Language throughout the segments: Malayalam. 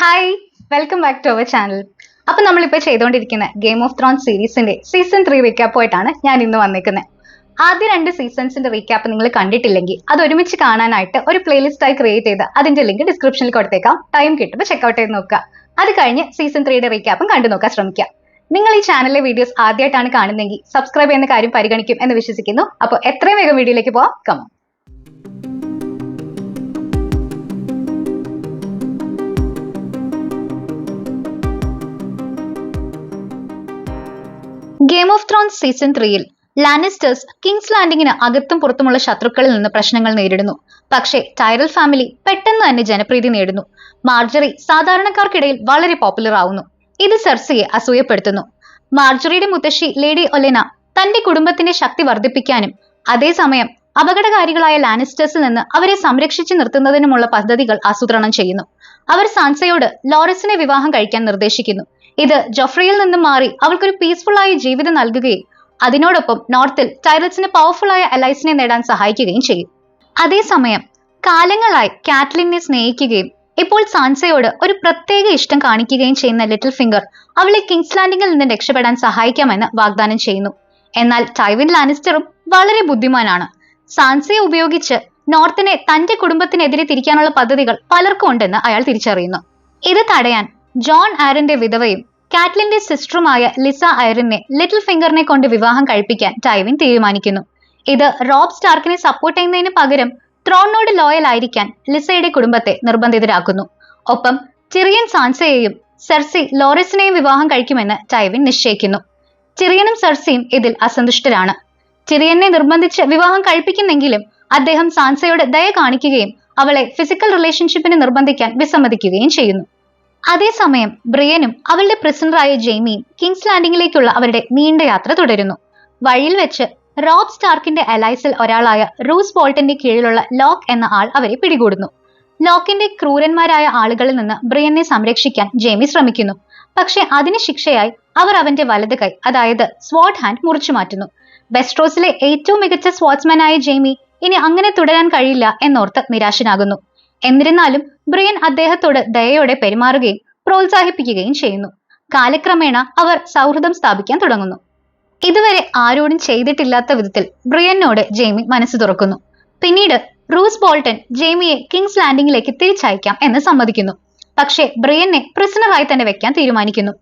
Hi, welcome back to our channel. അപ്പൊ നമ്മളിപ്പോൾ ചെയ്തുകൊണ്ടിരിക്കുന്ന ഗെയിം ഓഫ് ത്രോൺസ് സീരീസിന്റെ സീസൺ 3 റീക്യാപ്പ് ആയിട്ടാണ് ഞാൻ ഇന്ന് വന്നിരിക്കുന്നത്. ആദ്യ 2 സീസൺസിന്റെ റീക്യാപ്പ് നിങ്ങൾ കണ്ടിട്ടില്ലെങ്കിൽ അത് ഒരുമിച്ച് കാണാനായിട്ട് ഒരു പ്ലേലിസ്റ്റ് ആയി ക്രിയേറ്റ് ചെയ്ത് അതിന്റെ ലിങ്ക് ഡിസ്ക്രിപ്ഷനിൽ കൊടുത്തേക്കാം. ടൈം കിട്ടുമ്പോൾ ചെക്ക്ഔട്ട് ചെയ്ത് നോക്കുക. അത് കഴിഞ്ഞ് സീസൺ 3യുടെ റീക്യാപ്പും കണ്ടു നോക്കാൻ ശ്രമിക്കുക. നിങ്ങൾ ഈ ചാനലിലെ വീഡിയോസ് ആദ്യമായിട്ടാണ് കാണുന്നതെങ്കിൽ സബ്സ്ക്രൈബ് ചെയ്യുന്ന കാര്യം പരിഗണിക്കും എന്ന് വിശ്വസിക്കുന്നു. അപ്പോൾ എത്രയും വേഗം വീഡിയോയിലേക്ക് പോവാം. Come on. Game of thrones season 3-ൽ ലാനിസ്റ്റേഴ്സ് കിങ്സ് ലാൻഡിങ്ങിന് അകത്തും പുറത്തുമുള്ള ശത്രുക്കളിൽ നിന്ന് പ്രശ്നങ്ങൾ നേരിടുന്നു. പക്ഷേ ടൈറൽ ഫാമിലി പെട്ടെന്ന് തന്നെ ജനപ്രീതി നേടുന്നു. മാർജറി സാധാരണക്കാർക്കിടയിൽ വളരെ പോപ്പുലർ ആവുന്നു. ഇത് സെർസിയെ അസൂയപ്പെടുത്തുന്നു. മാർജറിയുടെ മുത്തശ്ശി ലേഡി ഒലെന തന്റെ കുടുംബത്തിന്റെ ശക്തി വർദ്ധിപ്പിക്കാനും അതേസമയം അപകടകാരികളായ ലാനിസ്റ്റേഴ്സിൽ നിന്ന് അവരെ സംരക്ഷിച്ചു നിർത്തുന്നതിനുമുള്ള പദ്ധതികൾ ആസൂത്രണം ചെയ്യുന്നു. അവർ സാൻസയോട് ലോറസിനെ വിവാഹം കഴിക്കാൻ നിർദ്ദേശിക്കുന്നു. ഇത് ജോഫ്രിയിൽ നിന്നും മാറി അവൾക്കൊരു പീസ്ഫുൾ ആയ ജീവിതം നൽകുകയും അതിനോടൊപ്പം നോർത്തിൽ ടൈറൽസിന് പവർഫുൾ ആയ അലൈസിനെ നേടാൻ സഹായിക്കുകയും ചെയ്യും. അതേസമയം കാലങ്ങളായി കാറ്റ്ലിനെ സ്നേഹിക്കുകയും ഇപ്പോൾ സാൻസയോട് ഒരു പ്രത്യേക ഇഷ്ടം കാണിക്കുകയും ചെയ്യുന്ന ലിറ്റിൽ ഫിംഗർ അവളെ കിങ്സ് ലാൻഡിങ്ങിൽ നിന്ന് രക്ഷപ്പെടാൻ സഹായിക്കാമെന്ന് വാഗ്ദാനം ചെയ്യുന്നു. എന്നാൽ ടൈവിൻ ലാനിസ്റ്ററും വളരെ ബുദ്ധിമാനാണ്. സാൻസയെ ഉപയോഗിച്ച് നോർത്തിനെ തന്റെ കുടുംബത്തിനെതിരെ തിരിക്കാനുള്ള പദ്ധതികൾ പലർക്കും ഉണ്ടെന്ന് അയാൾ തിരിച്ചറിയുന്നു. ഇത് തടയാൻ ജോൺ ആരന്റെ വിധവയും കാറ്റ്ലിന്റെ സിസ്റ്ററുമായ ലിസ ഐറിനെ ലിറ്റിൽ ഫിംഗറിനെ കൊണ്ട് വിവാഹം കഴിപ്പിക്കാൻ ടൈവിൻ തീരുമാനിക്കുന്നു. ഇത് റോബ് സ്റ്റാർക്കിനെ സപ്പോർട്ട് ചെയ്യുന്നതിന് പകരം ത്രോണിനോട് ലോയൽ ആയിരിക്കാൻ ലിസയുടെ കുടുംബത്തെ നിർബന്ധിതരാക്കുന്നു. ഒപ്പം ടിറിയൻ സാൻസയെയും സെർസി ലോറസിനെയും വിവാഹം കഴിക്കുമെന്ന് ടൈവിൻ നിശ്ചയിക്കുന്നു. ടിറിയനും സെർസിയും ഇതിൽ അസന്തുഷ്ടരാണ്. ടിറിയനെ നിർബന്ധിച്ച് വിവാഹം കഴിപ്പിക്കുന്നെങ്കിലും അദ്ദേഹം സാൻസയോട് ദയ കാണിക്കുകയും അവളെ ഫിസിക്കൽ റിലേഷൻഷിപ്പിന് നിർബന്ധിക്കാൻ വിസമ്മതിക്കുകയും ചെയ്യുന്നു. അതേസമയം ബ്രിയനും അവളുടെ പ്രിസണറായ ജെയ്മിയും കിങ്സ് ലാൻഡിങ്ങിലേക്കുള്ള അവരുടെ നീണ്ട യാത്ര തുടരുന്നു. വഴിയിൽ വെച്ച് റോബ് സ്റ്റാർക്കിന്റെ അലൈസിൽ ഒരാളായ റൂസ് ബോൾട്ടന്റെ കീഴിലുള്ള ലോക്ക് എന്ന ആൾ അവരെ പിടികൂടുന്നു. ലോക്കിന്റെ ക്രൂരന്മാരായ ആളുകളിൽ നിന്ന് ബ്രിയനെ സംരക്ഷിക്കാൻ ജെയ്മി ശ്രമിക്കുന്നു. പക്ഷെ അതിന് ശിക്ഷയായി അവർ അവന്റെ വലത് കൈ, അതായത് സ്വാർഡ് ഹാൻഡ്, മുറിച്ചു മാറ്റുന്നു. വെസ്ട്രോസിലെ ഏറ്റവും മികച്ച സ്വാർട്സ്മാനായ ജെയ്മി ഇനി അങ്ങനെ തുടരാൻ കഴിയില്ല എന്നോർത്ത് നിരാശനാകുന്നു. എന്നിരുന്നാലും ബ്രിയൻ അദ്ദേഹത്തോട് ദയയോടെ പെരുമാറുകയും പ്രോത്സാഹിപ്പിക്കുകയും ചെയ്യുന്നു. കാലക്രമേണ അവർ സൗഹൃദം സ്ഥാപിക്കാൻ തുടങ്ങുന്നു. ഇതുവരെ ആരോടും ചെയ്തിട്ടില്ലാത്ത വിധത്തിൽ ബ്രിയനോട് ജെയ്മി മനസ്സ് തുറക്കുന്നു. പിന്നീട് റൂസ് ബോൾട്ടൺ ജെയ്മിയെ കിങ്സ് ലാൻഡിങ്ങിലേക്ക് തിരിച്ചയക്കാം എന്ന് സമ്മതിക്കുന്നു. പക്ഷേ ബ്രിയനെ പ്രിസണറായി തന്നെ വെക്കാൻ തീരുമാനിക്കുന്നു.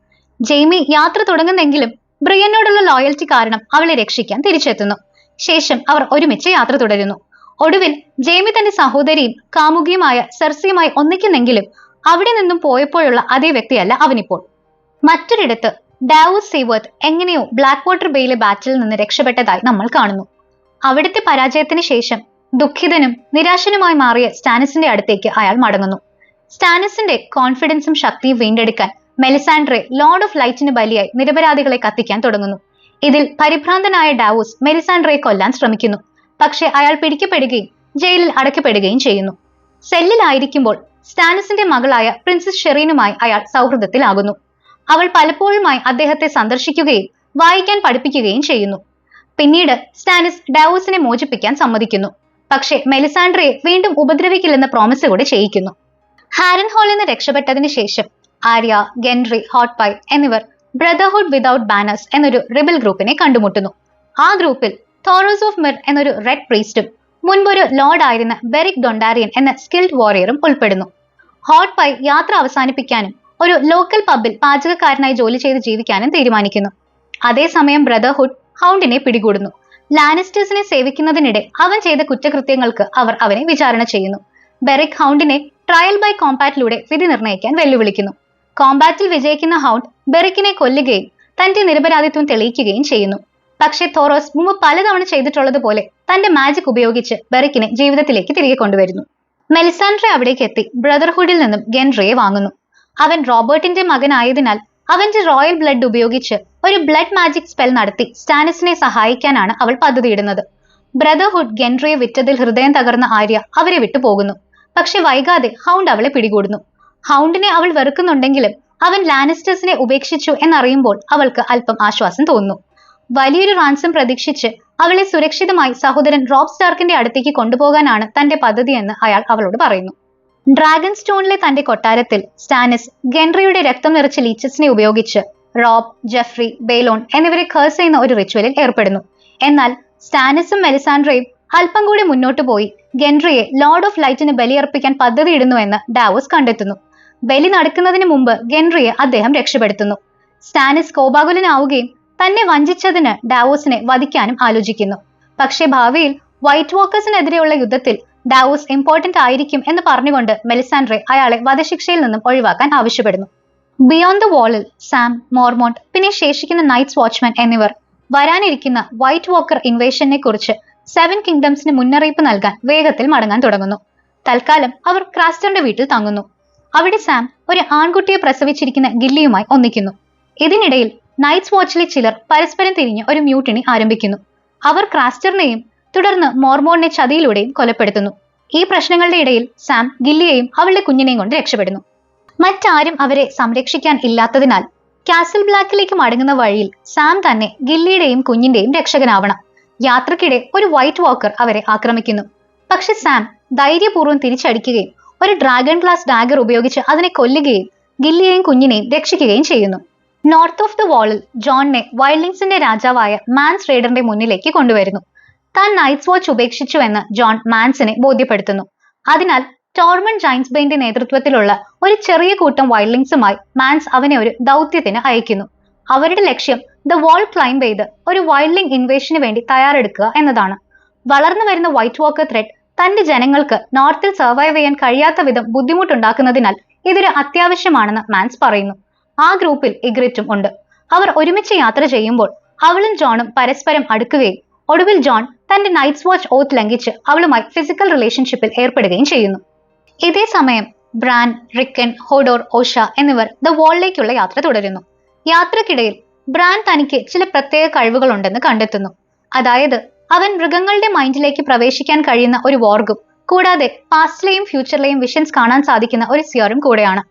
ജെയ്മി യാത്ര തുടങ്ങുന്നെങ്കിലും ബ്രിയനോടുള്ള ലോയൽറ്റി കാരണം അവളെ രക്ഷിക്കാൻ തിരിച്ചെത്തുന്നു. ശേഷം അവർ ഒരുമിച്ച് യാത്ര തുടരുന്നു. ഒടുവിൽ ജെയ്മി തന്റെ സഹോദരിയും കാമുകിയുമായ സെർസിയുമായി ഒന്നിക്കുന്നെങ്കിലും അവിടെ നിന്നും പോയപ്പോഴുള്ള അതേ വ്യക്തിയല്ല അവനിപ്പോൾ. മറ്റൊരിടത്ത് ഡാവൂസ് സീവർത്ത് എങ്ങനെയോ ബ്ലാക്ക് വാട്ടർ ബേയിലെ ബാറ്റിൽ നിന്ന് രക്ഷപ്പെട്ടതായി നമ്മൾ കാണുന്നു. അവിടുത്തെ പരാജയത്തിന് ശേഷം ദുഃഖിതനും നിരാശനുമായി മാറിയ സ്റ്റാനിസിന്റെ അടുത്തേക്ക് അയാൾ മടങ്ങുന്നു. സ്റ്റാനിസിന്റെ കോൺഫിഡൻസും ശക്തിയും വീണ്ടെടുക്കാൻ മെലിസാൻഡ്രെ ലോർഡ് ഓഫ് ലൈറ്റിന് ബലിയായി നിരപരാധികളെ കത്തിക്കാൻ തുടങ്ങുന്നു. ഇതിൽ പരിഭ്രാന്തനായ ഡാവൂസ് മെലിസാൻഡ്രയെ കൊല്ലാൻ ശ്രമിക്കുന്നു. പക്ഷെ അയാൾ പിടിക്കപ്പെടുകയും ജയിലിൽ അടയ്ക്കപ്പെടുകയും ചെയ്യുന്നു. സെല്ലിലായിരിക്കുമ്പോൾ സ്റ്റാനിസിന്റെ മകളായ പ്രിൻസസ് ഷെറീനുമായി അയാൾ സൗഹൃദത്തിലാകുന്നു. അവൾ പലപ്പോഴുമായി അദ്ദേഹത്തെ സന്ദർശിക്കുകയും വായിക്കാൻ പഠിപ്പിക്കുകയും ചെയ്യുന്നു. പിന്നീട് സ്റ്റാനിസ് ഡാവൂസിനെ മോചിപ്പിക്കാൻ സമ്മതിക്കുന്നു. പക്ഷെ മെലിസാൻഡ്രയെ വീണ്ടും ഉപദ്രവിക്കില്ലെന്ന പ്രോമിസ് കൂടെ ചെയ്യിക്കുന്നു. ഹാരൻ ഹാളിൽ നിന്ന് രക്ഷപ്പെട്ടതിന് ശേഷം ആര്യ, ഗെൻറി, ഹോട്ട് പൈ എന്നിവർ ബ്രദർഹുഡ് വിതൗട്ട് ബാനേഴ്സ് എന്നൊരു റിബൽ ഗ്രൂപ്പിനെ കണ്ടുമുട്ടുന്നു. ആ ഗ്രൂപ്പിൽ തോറോസ് ഓഫ് മിർ എന്നൊരു റെഡ് പ്രീസ്റ്റും മുൻപൊരു ലോർഡ് ആയിരുന്ന ബെറിക് ഡൊണ്ടാരിയൻ എന്ന സ്കിൽഡ് വാരിയറും ഉൾപ്പെടുന്നു. ഹോട്ട് പൈ യാത്ര അവസാനിപ്പിക്കാനും ഒരു ലോക്കൽ പബ്ബിൽ പാചകക്കാരനായി ജോലി ചെയ്ത് ജീവിക്കാനും തീരുമാനിക്കുന്നു. അതേസമയം ബ്രദർഹുഡ് ഹൗണ്ടിനെ പിടികൂടുന്നു. ലാനിസ്റ്റേഴ്സിനെ സേവിക്കുന്നതിനിടെ അവൻ ചെയ്ത കുറ്റകൃത്യങ്ങൾക്ക് അവർ അവനെ വിചാരണ ചെയ്യുന്നു. ബെറിക് ഹൗണ്ടിനെ ട്രയൽ ബൈ കോമ്പാറ്റിലൂടെ വിധി നിർണ്ണയിക്കാൻ വെല്ലുവിളിക്കുന്നു. കോമ്പാറ്റിൽ വിജയിക്കുന്ന ഹൗണ്ട് ബെറിക്കിനെ കൊല്ലുകയും തന്റെ നിരപരാധിത്വം തെളിയിക്കുകയും ചെയ്യുന്നു. പക്ഷേ തോറോസ് മുമ്പ് പലതവണ ചെയ്തിട്ടുള്ളതുപോലെ തന്റെ മാജിക് ഉപയോഗിച്ച് ബെറിക്കിനെ ജീവിതത്തിലേക്ക് തിരികെ കൊണ്ടുവരുന്നു. മെലിസാൻഡ്രെ അവിടേക്ക് എത്തി ബ്രദർഹുഡിൽ നിന്നും ഗെൻറിയെ വാങ്ങുന്നു. അവൻ റോബർട്ടിന്റെ മകനായതിനാൽ അവന്റെ റോയൽ ബ്ലഡ് ഉപയോഗിച്ച് ഒരു ബ്ലഡ് മാജിക് സ്പെൽ നടത്തി സ്റ്റാനിസിനെ സഹായിക്കാനാണ് അവൾ പദ്ധതിയിടുന്നത്. ബ്രദർഹുഡ് ഗെൻറിയെ വിറ്റതിൽ ഹൃദയം തകർന്ന ആര്യ അവരെ വിട്ടുപോകുന്നു. പക്ഷെ വൈകാതെ ഹൗണ്ട് അവളെ പിടികൂടുന്നു. ഹൗണ്ടിനെ അവൾ വെറുക്കുന്നുണ്ടെങ്കിലും അവൻ ലാനിസ്റ്റേഴ്സിനെ ഉപേക്ഷിച്ചു എന്നറിയുമ്പോൾ അവൾക്ക് അല്പം ആശ്വാസം തോന്നുന്നു. വലിയൊരു റാൻസം പ്രതീക്ഷിച്ച് അവളെ സുരക്ഷിതമായി സഹോദരൻ റോബ് സ്റ്റാർക്കിന്റെ അടുത്തേക്ക് കൊണ്ടുപോകാനാണ് തന്റെ പദ്ധതിയെന്ന് അയാൾ അവളോട് പറയുന്നു. ഡ്രാഗൺ സ്റ്റോണിലെ തന്റെ കൊട്ടാരത്തിൽ സ്റ്റാനിസ് ഗെൻറിയുടെ രക്തം നിറച്ച ലീച്ചസിനെ ഉപയോഗിച്ച് റോബ്, ജെഫ്രി, ബെയ്ലോൺ എന്നിവരെ കേഴ്സ് ചെയ്യുന്ന ഒരു റിച്വലിൽ ഏർപ്പെടുന്നു. എന്നാൽ സ്റ്റാനിസും മെലിസാൻഡ്രയും അല്പം കൂടി മുന്നോട്ടു പോയി ഗെൻറിയെ ലോർഡ് ഓഫ് ലൈറ്റിന് ബലിയർപ്പിക്കാൻ പദ്ധതിയിടുന്നുവെന്ന് ഡാവോസ് കണ്ടെത്തുന്നു. ബലി നടക്കുന്നതിന് മുമ്പ് ഗെൻറിയെ അദ്ദേഹം രക്ഷപ്പെടുത്തുന്നു. സ്റ്റാനിസ് കോപാകുലനാവുകയും തന്നെ വഞ്ചിച്ചതിന് ഡാവോസിനെ വധിക്കാനും ആലോചിക്കുന്നു. പക്ഷേ ഭാവിയിൽ വൈറ്റ് വാക്കേഴ്സിനെതിരെയുള്ള യുദ്ധത്തിൽ ഡാവോസ് ഇമ്പോർട്ടന്റ് ആയിരിക്കും എന്ന് പറഞ്ഞുകൊണ്ട് മെലിസാൻഡ്രെ അയാളെ വധശിക്ഷയിൽ നിന്നും ഒഴിവാക്കാൻ ആവശ്യപ്പെടുന്നു. ബിയോണ്ട് ദ വാളിൽ സാം, മോർമോണ്ട്, പിന്നെ ശേഷിക്കുന്ന നൈറ്റ്സ് വാച്ച്മാൻ എന്നിവർ വരാനിരിക്കുന്ന വൈറ്റ് വാക്കർ ഇൻവേഷനെ കുറിച്ച് 7 കിങ്ഡംസിന് മുന്നറിയിപ്പ് നൽകാൻ വേഗത്തിൽ മടങ്ങാൻ തുടങ്ങുന്നു. തൽക്കാലം അവർ ക്രാസ്റ്ററിന്റെ വീട്ടിൽ തങ്ങുന്നു. അവിടെ സാം ഒരു ആൺകുട്ടിയെ പ്രസവിച്ചിരിക്കുന്ന ഗില്ലിയുമായി ഒന്നിക്കുന്നു. ഇതിനിടയിൽ നൈറ്റ്സ് വാച്ചിലെ ചിലർ പരസ്പരം തിരിഞ്ഞ് ഒരു മ്യൂട്ടിനി ആരംഭിക്കുന്നു. അവർ ക്രാസ്റ്ററിനെയും തുടർന്ന് മോർമോണിനെ ചതിയിലൂടെയും കൊലപ്പെടുത്തുന്നു. ഈ പ്രശ്നങ്ങളുടെ ഇടയിൽ സാം ഗില്ലിയെയും അവളുടെ കുഞ്ഞിനെയും കൊണ്ട് രക്ഷപ്പെടുന്നു. മറ്റാരും അവരെ സംരക്ഷിക്കാൻ ഇല്ലാത്തതിനാൽ കാസിൽ ബ്ലാക്കിലേക്ക് മടങ്ങുന്ന വഴിയിൽ സാം തന്നെ ഗില്ലിയുടെയും കുഞ്ഞിന്റെയും രക്ഷകനാവണം. യാത്രക്കിടെ ഒരു വൈറ്റ് വാക്കർ അവരെ ആക്രമിക്കുന്നു. പക്ഷെ സാം ധൈര്യപൂർവ്വം തിരിച്ചടിക്കുകയും ഒരു ഡ്രാഗൺ ഗ്ലാസ് ഡാഗർ ഉപയോഗിച്ച് അതിനെ കൊല്ലുകയും ഗില്ലിയെയും കുഞ്ഞിനെയും രക്ഷിക്കുകയും ചെയ്യുന്നു. നോർത്ത് ഓഫ് ദ വാളിൽ ജോണിനെ വൈൽഡിങ്സിന്റെ രാജാവായ മാൻസ് റെയ്ഡറിന്റെ മുന്നിലേക്ക് കൊണ്ടുവരുന്നു. താൻ നൈറ്റ്സ് വാച്ച് ഉപേക്ഷിച്ചുവെന്ന് ജോൺ മാൻസിനെ ബോധ്യപ്പെടുത്തുന്നു. അതിനാൽ ടോർമൺ ജൈൻസ്ബെയിന്റെ നേതൃത്വത്തിലുള്ള ഒരു ചെറിയ കൂട്ടം വൈൽഡിങ്സുമായി മാൻസ് അവനെ ഒരു ദൗത്യത്തിന് അയക്കുന്നു. അവരുടെ ലക്ഷ്യം ദ വാൾ ക്ലൈംബ് ചെയ്ത് ഒരു വൈൽഡിംഗ് ഇൻവേഷന് വേണ്ടി തയ്യാറെടുക്കുക എന്നതാണ്. വളർന്നു വരുന്ന വൈറ്റ് വാക്കർ ത്രെഡ് തന്റെ ജനങ്ങൾക്ക് നോർത്തിൽ സർവൈവ് ചെയ്യാൻ കഴിയാത്ത വിധം ബുദ്ധിമുട്ടുണ്ടാക്കുന്നതിനാൽ ഇതൊരു അത്യാവശ്യമാണെന്ന് മാൻസ് പറയുന്നു. ആ ഗ്രൂപ്പിൽ ഇഗ്രിറ്റും ഉണ്ട്. അവർ ഒരുമിച്ച് യാത്ര ചെയ്യുമ്പോൾ അവളും ജോണും പരസ്പരം അടുക്കുകയും ഒടുവിൽ ജോൺ തന്റെ നൈറ്റ്സ് വാച്ച് ഓത്ത് ലംഘിച്ച് അവളുമായി ഫിസിക്കൽ റിലേഷൻഷിപ്പിൽ ഏർപ്പെടുകയും ചെയ്യുന്നു. ഇതേ സമയം ബ്രാൻ, റിക്കൻ, ഹോഡോർ, ഓഷ എന്നിവർ ദ വാളിലേക്കുള്ള യാത്ര തുടരുന്നു. യാത്രക്കിടയിൽ ബ്രാൻ തനിക്ക് ചില പ്രത്യേക കഴിവുകളുണ്ടെന്ന് കണ്ടെത്തുന്നു. അതായത് അവൻ മൃഗങ്ങളുടെ മൈൻഡിലേക്ക് പ്രവേശിക്കാൻ കഴിയുന്ന ഒരു വോർഗും കൂടാതെ പാസ്റ്റിലെയും ഫ്യൂച്ചറിലെയും വിഷൻസ് കാണാൻ സാധിക്കുന്ന ഒരു സിയറും കൂടെയാണ്.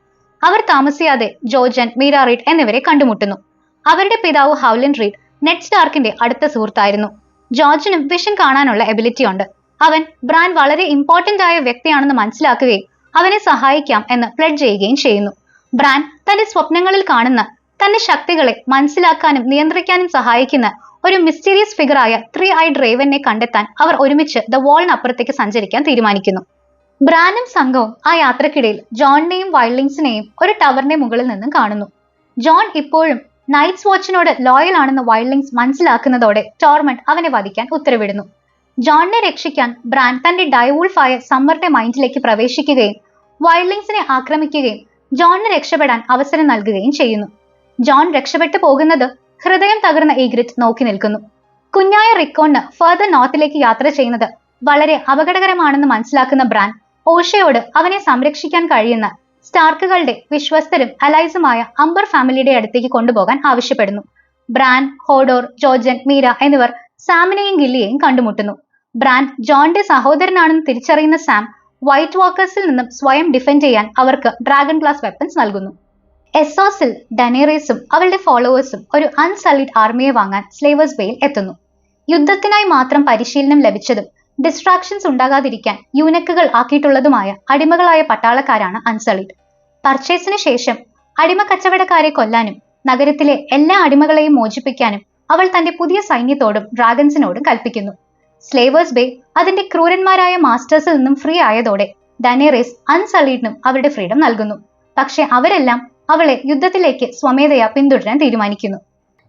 അവർ താമസിയാതെ ജോർജൻ, മീര റീഡ് എന്നിവരെ കണ്ടുമുട്ടുന്നു. അവരുടെ പിതാവ് ഹൗലൻ റീഡ് നെഡ് സ്റ്റാർക്കിന്റെ അടുത്ത സുഹൃത്തായിരുന്നു. ജോർജിനും വിഷൻ കാണാനുള്ള എബിലിറ്റി ഉണ്ട്. അവൻ ബ്രാൻ വളരെ ഇമ്പോർട്ടന്റ് ആയ വ്യക്തിയാണെന്ന് മനസ്സിലാക്കുകയും അവനെ സഹായിക്കാം എന്ന് പ്ലെഡ് ചെയ്യുകയും ചെയ്യുന്നു. ബ്രാൻ തന്റെ സ്വപ്നങ്ങളിൽ കാണുന്ന തന്റെ ശക്തികളെ മനസ്സിലാക്കാനും നിയന്ത്രിക്കാനും സഹായിക്കുന്ന ഒരു മിസ്റ്റീരിയസ് ഫിഗറായ 3-eyed റേവനെ കണ്ടെത്താൻ അവർ ഒരുമിച്ച് ദ വാളിനപ്പുറത്തേക്ക് സഞ്ചരിക്കാൻ തീരുമാനിക്കുന്നു. ബ്രാനും സംഘവും ആ യാത്രക്കിടയിൽ ജോണിനെയും വൈൽഡിങ്സിനെയും ഒരു ടവറിന്റെ മുകളിൽ നിന്നും കാണുന്നു. ജോൺ ഇപ്പോഴും നൈറ്റ്സ് വാച്ചിനോട് ലോയൽ ആണെന്ന് വൈൽഡിങ്സ് മനസ്സിലാക്കുന്നതോടെ ടോർമണ്ട് അവനെ വധിക്കാൻ ഉത്തരവിടുന്നു. ജോണിനെ രക്ഷിക്കാൻ ബ്രാൻ തന്റെ ഡൈവൂൾഫായ സമ്മറിന്റെ മൈൻഡിലേക്ക് പ്രവേശിക്കുകയും വൈൽഡിങ്സിനെ ആക്രമിക്കുകയും ജോണിന് രക്ഷപ്പെടാൻ അവസരം നൽകുകയും ചെയ്യുന്നു. ജോൺ രക്ഷപ്പെട്ടു പോകുന്നത് ഹൃദയം തകർന്ന ഈഗ്രിറ്റ് നോക്കി നിൽക്കുന്നു. കുഞ്ഞായ റിക്കോണിന് ഫർദർ നോർത്തിലേക്ക് യാത്ര ചെയ്യുന്നത് വളരെ അപകടകരമാണെന്ന് മനസ്സിലാക്കുന്ന ബ്രാൻ ഓഷയോട് അവനെ സംരക്ഷിക്കാൻ കഴിയുന്ന സ്റ്റാർക്കുകളുടെ വിശ്വസ്തരും അലൈസുമായ അംബർ ഫാമിലിയുടെ അടുത്തേക്ക് കൊണ്ടുപോകാൻ ആവശ്യപ്പെടുന്നു. ബ്രാൻ, ഹോഡോർ, ജോർജൻ, മീര എന്നിവർ സാമിനെയും ഗില്ലിയെയും കണ്ടുമുട്ടുന്നു. ബ്രാൻ ജോണിന്റെ സഹോദരനാണെന്ന് തിരിച്ചറിയുന്ന സാം വൈറ്റ് വാക്കേഴ്സിൽ നിന്നും സ്വയം ഡിഫെൻഡ് ചെയ്യാൻ അവർക്ക് ഡ്രാഗൺ ഗ്ലാസ് വെപ്പൺസ് നൽകുന്നു. എസ്സോസിൽ ഡനേറീസും അവളുടെ ഫോളോവേഴ്സും ഒരു അൺസൾലിഡ് ആർമിയെ വാങ്ങാൻ സ്ലേവേഴ്സ് ബേയിൽ എത്തുന്നു. യുദ്ധത്തിനായി മാത്രം പരിശീലനം ലഭിച്ചതും ഡിസ്ട്രാക്ഷൻസ് ഉണ്ടാകാതിരിക്കാൻ യൂനക്കുകൾ ആക്കിയിട്ടുള്ളതുമായ അടിമകളായ പട്ടാളക്കാരാണ് അൺസൾലിഡ്. പർച്ചേസിന് ശേഷം അടിമ കച്ചവടക്കാരെ കൊല്ലാനും നഗരത്തിലെ എല്ലാ അടിമകളെയും മോചിപ്പിക്കാനും അവൾ തന്റെ പുതിയ സൈന്യത്തോടും ഡ്രാഗൺസിനോടും കൽപ്പിക്കുന്നു. സ്ലേവേഴ്സ് ബേ അതിന്റെ ക്രൂരന്മാരായ മാസ്റ്റേഴ്സിൽ നിന്നും ഫ്രീ ആയതോടെ ഡനേറീസ് അൺസൾലിഡിനും അവരുടെ ഫ്രീഡം നൽകുന്നു. പക്ഷെ അവരെല്ലാം അവളെ യുദ്ധത്തിലേക്ക് സ്വമേധയാ പിന്തുടരാൻ തീരുമാനിക്കുന്നു.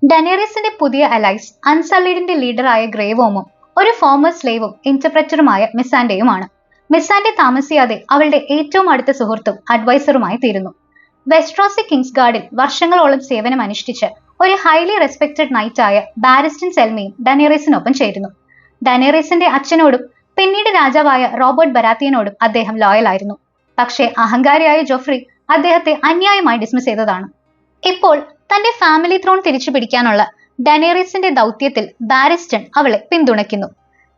ഡനേറീസിന്റെ പുതിയ അലൈസ് അൺസൾലിഡിന്റെ ലീഡറായ ഗ്രേവോമും ഒരു ഫോമർ സ്ലേവും ഇന്റർപ്രറ്ററുമായ മിസാൻഡയുമാണ്. മിസാൻഡെ താമസിയാതെ അവളുടെ ഏറ്റവും അടുത്ത സുഹൃത്തും അഡ്വൈസറുമായി തീരുന്നു. വെസ്ട്രോസി കിങ്സ് ഗാർഡിൽ വർഷങ്ങളോളം സേവനം അനുഷ്ഠിച്ച് ഒരു ഹൈലി റെസ്പെക്റ്റഡ് നൈറ്റായ ബാരിസ്റ്റൻ സെൽമയും ഡനേറീസിനൊപ്പം ചേരുന്നു. ഡനേറീസിന്റെ അച്ഛനോടും പിന്നീട് രാജാവായ റോബർട്ട് ബരാത്തിയനോടും അദ്ദേഹം ലോയൽ ആയിരുന്നു. പക്ഷേ അഹങ്കാരിയായ ജോഫ്രി അദ്ദേഹത്തെ അന്യായമായി ഡിസ്മിസ് ചെയ്തതാണ്. ഇപ്പോൾ തന്റെ ഫാമിലി ത്രോൺ തിരിച്ചു പിടിക്കാനുള്ള ഡനേറീസിന്റെ ദൗത്യത്തിൽ ബാരിസ്റ്റൺ അവളെ പിന്തുണയ്ക്കുന്നു.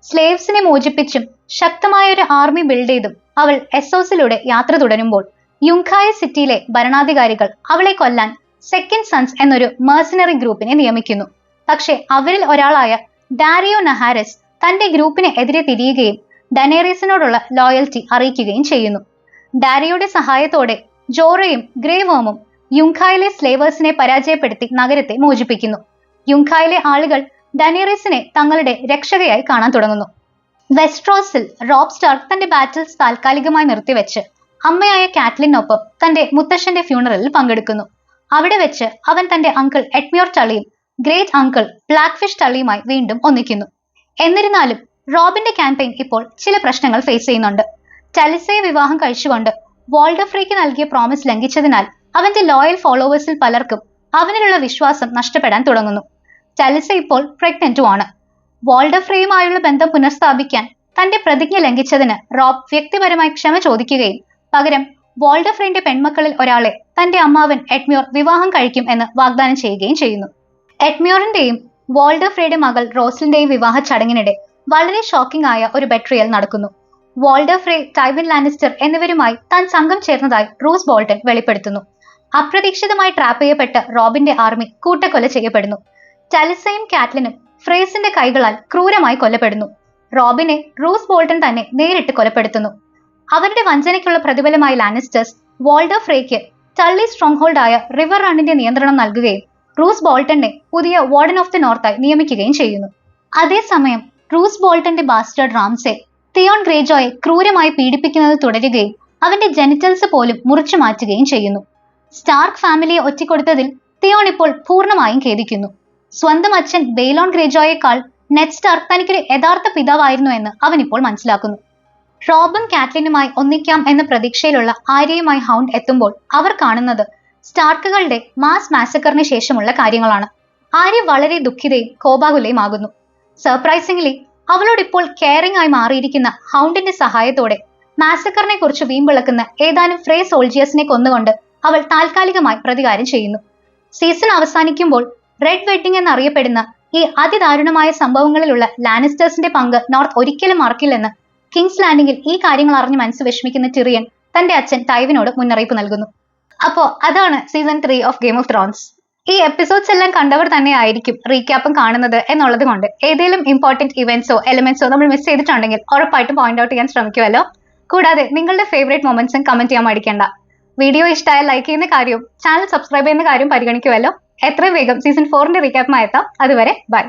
സ്ലേവ്സിനെ മോചിപ്പിച്ചും ശക്തമായ ഒരു ആർമി ബിൽഡ് ചെയ്തും അവൾ എസ്സോസിലൂടെ യാത്ര തുടരുമ്പോൾ യുങ്കായ സിറ്റിയിലെ ഭരണാധികാരികൾ അവളെ കൊല്ലാൻ സെക്കൻഡ് സൺസ് എന്നൊരു മെർസനറി ഗ്രൂപ്പിനെ നിയമിക്കുന്നു. പക്ഷെ അവരിൽ ഒരാളായ ഡാരിയോ നഹാരസ് തന്റെ ഗ്രൂപ്പിന് എതിരെ തിരിയുകയും ഡനേറീസിനോടുള്ള ലോയൽറ്റി അറിയിക്കുകയും ചെയ്യുന്നു. ഡാരിയുടെ സഹായത്തോടെ ജോറയും ഗ്രേ വേമും യുങ്ഖായിലെ സ്ലേവേഴ്സിനെ പരാജയപ്പെടുത്തി നഗരത്തെ മോചിപ്പിക്കുന്നു. യുങ്ഖായിലെ ആളുകൾ ഡനേറിസിനെ തങ്ങളുടെ രക്ഷകയായി കാണാൻ തുടങ്ങുന്നു. വെസ്ട്രോസിൽ റോബ് സ്റ്റാർക്ക് തന്റെ ബാറ്റിൽസ് താൽക്കാലികമായി നിർത്തിവെച്ച് അമ്മയായ കാറ്റ്ലിനൊപ്പം തന്റെ മുത്തശ്ശന്റെ ഫ്യൂണറലിൽ പങ്കെടുക്കുന്നു. അവിടെ വെച്ച് അവൻ തന്റെ അങ്കിൾ എഡ്മ്യൂർ ടള്ളിയും ഗ്രേറ്റ് അങ്കിൾ ബ്ലാക്ക് ടള്ളിയുമായി വീണ്ടും ഒന്നിക്കുന്നു. എന്നിരുന്നാലും റോബിന്റെ ക്യാമ്പയിൻ ഇപ്പോൾ ചില പ്രശ്നങ്ങൾ ഫേസ് ചെയ്യുന്നുണ്ട്. ടലിസയെ വിവാഹം കഴിച്ചുകൊണ്ട് വോൾഡർഫ്രീക്ക് നൽകിയ പ്രോമിസ് ലംഘിച്ചതിനാൽ അവന്റെ ലോയൽ ഫോളോവേഴ്സിൽ പലർക്കും അവനിലുള്ള വിശ്വാസം നഷ്ടപ്പെടാൻ തുടങ്ങുന്നു. ടലിസ ഇപ്പോൾ പ്രഗ്നന്റും ആണ്. വോൾഡർഫ്രീയുമായുള്ള ബന്ധം പുനഃസ്ഥാപിക്കാൻ തന്റെ പ്രതിജ്ഞ ലംഘിച്ചതിന് റോബ് വ്യക്തിപരമായി ക്ഷമ ചോദിക്കുകയും പകരം വോൾഡർഫ്രീന്റെ പെൺമക്കളിൽ ഒരാളെ തന്റെ അമ്മാവൻ എഡ്മ്യൂർ വിവാഹം കഴിക്കും എന്ന് വാഗ്ദാനം ചെയ്യുകയും ചെയ്യുന്നു. എഡ്മ്യൂറിന്റെയും വോൾഡർഫ്രീയുടെ മകൾ റോസ്ലിന്റെയും വിവാഹ ചടങ്ങിനിടെ വളരെ ഷോക്കിംഗ് ആയ ഒരു ബെട്രിയൽ നടക്കുന്നു. വോൾഡർഫ്രേ, ടൈവിൻ ലാനിസ്റ്റർ എന്നിവരുമായി താൻ സംഘം ചേർന്നതായി റൂസ് ബോൾട്ടൺ വെളിപ്പെടുത്തുന്നു. അപ്രതീക്ഷിതമായി ട്രാപ്പ് ചെയ്യപ്പെട്ട റോബിന്റെ ആർമി കൂട്ടക്കൊല ചെയ്യപ്പെടുന്നു. ടലിസയും കാറ്റ്ലിനും ഫ്രേസിന്റെ കൈകളാൽ ക്രൂരമായി കൊല്ലപ്പെടുന്നു. റോബിനെ റൂസ് ബോൾട്ടൺ തന്നെ നേരിട്ട് കൊലപ്പെടുത്തുന്നു. അവരുടെ വഞ്ചനയ്ക്കുള്ള പ്രതിഫലമായി ലാനിസ്റ്റേഴ്സ് വോൾഡർഫ്രേക്ക് ടള്ളി സ്ട്രോങ് ഹോൾഡ് ആയ റിവർ റണ്ണിന്റെ നിയന്ത്രണം നൽകുകയും റൂസ് ബോൾട്ടനെ പുതിയ വാർഡൻ ഓഫ് ദി നോർത്തായി നിയമിക്കുകയും ചെയ്യുന്നു. അതേസമയം റൂസ് ബോൾട്ടന്റെ ബാസ്റ്റേർഡ് റാംസെ തിയോൺ ഗ്രേജോയെ ക്രൂരമായി പീഡിപ്പിക്കുന്നത് തുടരുകയും അവന്റെ ജെനിറ്റൽസ് പോലും മുറിച്ചു മാറ്റുകയും ചെയ്യുന്നു. സ്റ്റാർക്ക് ഫാമിലിയെ ഒറ്റിക്കൊടുത്തതിൽ തിയോൺ ഇപ്പോൾ പൂർണ്ണമായും ഖേദിക്കുന്നു. സ്വന്തം അച്ഛൻ ബെയ്ലോൺ ഗ്രേജോയേക്കാൾ നെഡ് സ്റ്റാർക്ക് തനിക്കൊരു യഥാർത്ഥ പിതാവായിരുന്നു എന്ന് അവനിപ്പോൾ മനസ്സിലാക്കുന്നു. റോബും കാറ്റ്ലിനുമായി ഒന്നിക്കാം എന്ന പ്രതീക്ഷയിലുള്ള ആര്യയുമായി ഹൗണ്ട് എത്തുമ്പോൾ അവർ കാണുന്നത് സ്റ്റാർക്കുകളുടെ മാസ് മാസക്കറിന് ശേഷമുള്ള കാര്യങ്ങളാണ്. ആര്യ വളരെ ദുഃഖിതയും കോപാകുലയും ആകുന്നു. സർപ്രൈസിംഗ്ലി അവളോടിപ്പോൾ കെയറിംഗ് ആയി മാറിയിരിക്കുന്ന ഹൗണ്ടിന്റെ സഹായത്തോടെ മാസക്കറിനെ കുറിച്ച് വീമ്പിളക്കുന്ന ഏതാനും ഫ്രേ സോൾജിയേഴ്സിനെ കൊന്നുകൊണ്ട് അവൾ താൽക്കാലികമായി പ്രതികാരം ചെയ്യുന്നു. സീസൺ അവസാനിക്കുമ്പോൾ റെഡ് വെഡ്ഡിംഗ് എന്നറിയപ്പെടുന്ന ഈ അതിദാരുണമായ സംഭവങ്ങളിലുള്ള ലാനിസ്റ്റേഴ്സിന്റെ പങ്ക് നോർത്ത് ഒരിക്കലും മറക്കില്ലെന്ന് കിങ്സ് ലാൻഡിംഗിൽ ഈ കാര്യങ്ങൾ അറിഞ്ഞ് മനസ്സ് വിഷമിക്കുന്ന ടിറിയൻ തന്റെ അച്ഛൻ ടൈവിനോട് മുന്നറിയിപ്പ് നൽകുന്നു. അപ്പോ അതാണ് season 3 of game of Thrones. ഈ എപ്പിസോഡ്സ് എല്ലാം കണ്ടവർ തന്നെ ആയിരിക്കും റീക്യാപ്പും കാണുന്നത് എന്നുള്ളത് കൊണ്ട് ഏതെങ്കിലും ഇമ്പോർട്ടന്റ് ഇവന്റ്സോ എലിമെന്റ്സോ നമ്മൾ മിസ് ചെയ്തിട്ടുണ്ടെങ്കിൽ ഉറപ്പായിട്ടും പോയിന്റ് ഔട്ട് ചെയ്യാൻ ശ്രമിക്കുമല്ലോ. കൂടാതെ നിങ്ങളുടെ ഫേവറേറ്റ് മൊമെന്റ്സും കമന്റ് ചെയ്യാൻ മടിക്കേണ്ട. വീഡിയോ ഇഷ്ടമായാൽ ലൈക്ക് ചെയ്യുന്ന കാര്യവും ചാനൽ സബ്സ്ക്രൈബ് ചെയ്യുന്ന കാര്യം പരിഗണിക്കുമല്ലോ. എത്രയും വേഗം സീസൺ 4ന്റെ റീക്യാപ്പുമായി എത്താം. അതുവരെ ബൈ.